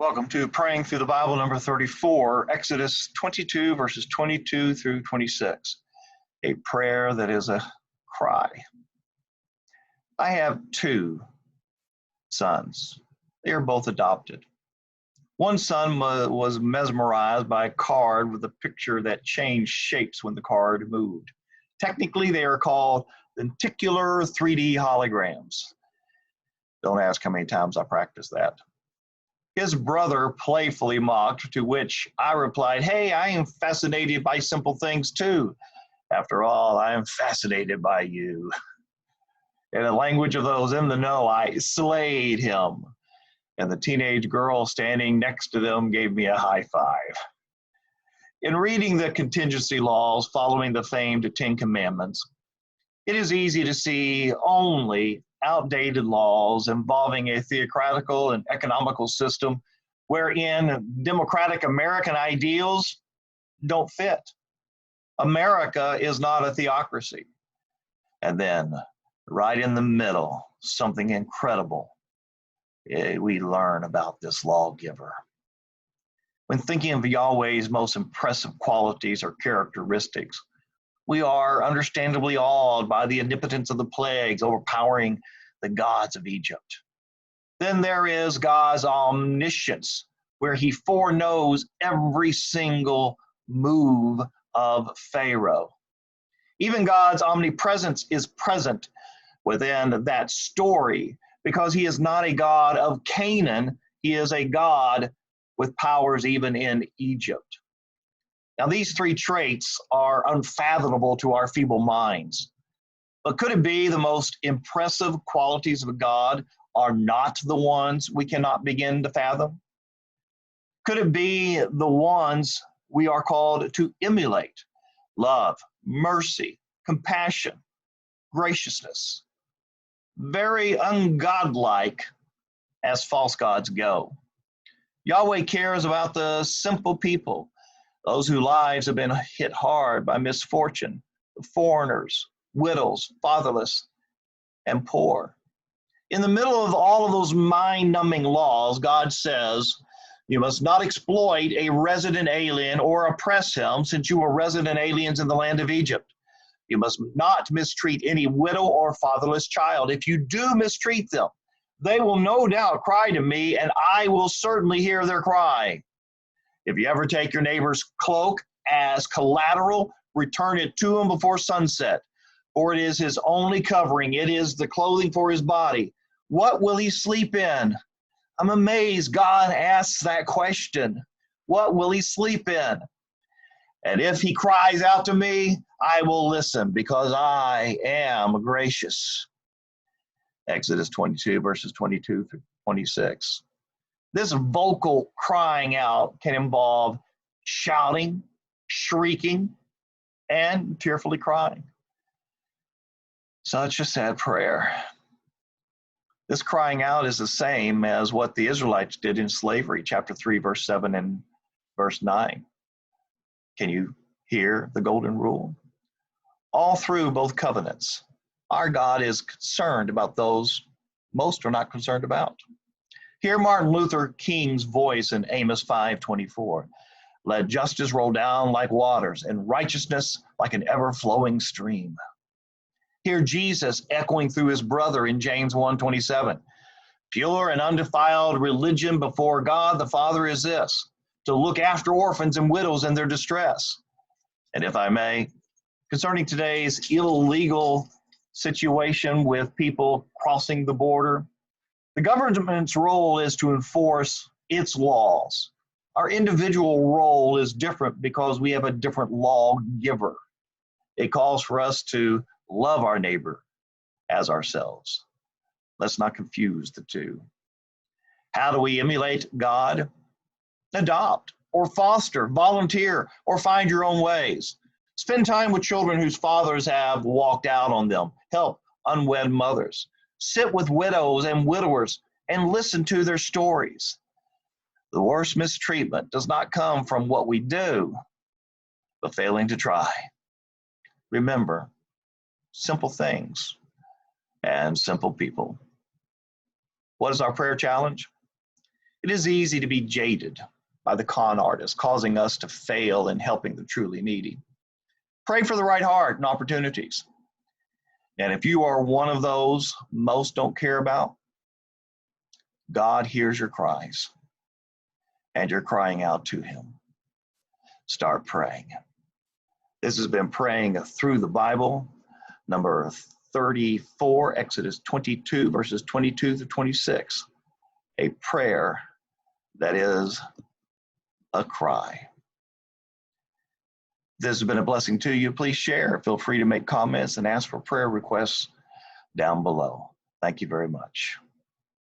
Welcome to Praying Through the Bible, number 34, Exodus 22, verses 22 through 26. A prayer that is a cry. I have two sons. They are both adopted. One son was mesmerized by a card with a picture that changed shapes when the card moved. Technically, they are called lenticular 3D holograms. Don't ask how many times I practiced that. His brother playfully mocked, to which I replied, "Hey, I am fascinated by simple things too. After all, I am fascinated by you." In the language of those in the know, I slayed him. And the teenage girl standing next to them gave me a high five. In reading the contingency laws following the famed Ten Commandments, it is easy to see only outdated laws involving a theocratical and economical system wherein democratic American ideals don't fit. America is not a theocracy. And then, right in the middle, something incredible we learn about this lawgiver. When thinking of Yahweh's most impressive qualities or characteristics, we are understandably awed by the omnipotence of the plagues overpowering the gods of Egypt. Then there is God's omniscience, where he foreknows every single move of Pharaoh. Even God's omnipresence is present within that story, because he is not a God of Canaan, he is a God with powers even in Egypt. Now, these three traits are unfathomable to our feeble minds. But could it be the most impressive qualities of God are not the ones we cannot begin to fathom? Could it be the ones we are called to emulate? Love, mercy, compassion, graciousness. Very ungodlike as false gods go. Yahweh cares about the simple people, those whose lives have been hit hard by misfortune, the foreigners, widows, fatherless, and poor. In the middle of all of those mind-numbing laws, God says, you must not exploit a resident alien or oppress him, since you were resident aliens in the land of Egypt. You must not mistreat any widow or fatherless child. If you do mistreat them, they will no doubt cry to me, and I will certainly hear their cry. If you ever take your neighbor's cloak as collateral, return it to him before sunset, for it is his only covering. It is the clothing for his body. What will he sleep in? I'm amazed God asks that question. What will he sleep in? And if he cries out to me, I will listen, because I am gracious. Exodus 22, verses 22 through 26. This vocal crying out can involve shouting, shrieking, and tearfully crying. Such a sad prayer. This crying out is the same as what the Israelites did in slavery, chapter 3, verse 7 and verse 9. Can you hear the golden rule? All through both covenants, our God is concerned about those most are not concerned about. Hear Martin Luther King's voice in Amos 5:24. Let justice roll down like waters and righteousness like an ever-flowing stream. Hear Jesus echoing through his brother in James 1:27. Pure and undefiled religion before God the Father is this, to look after orphans and widows in their distress. And if I may, concerning today's illegal situation with people crossing the border, the government's role is to enforce its laws. Our individual role is different because we have a different lawgiver. It calls for us to love our neighbor as ourselves. Let's not confuse the two. How do we emulate God? Adopt or foster, volunteer, or find your own ways. Spend time with children whose fathers have walked out on them. Help unwed mothers. Sit with widows and widowers and listen to their stories. The worst mistreatment does not come from what we do, but failing to try. Remember, simple things and simple people. What is our prayer challenge? It is easy to be jaded by the con artist, causing us to fail in helping the truly needy. Pray for the right heart and opportunities. And if you are one of those most don't care about, God hears your cries and you're crying out to him. Start praying. This has been Praying Through the Bible, number 34, Exodus 22, verses 22 to 26. A prayer that is a cry. This has been a blessing to you. Please share. Feel free to make comments and ask for prayer requests down below. Thank you very much.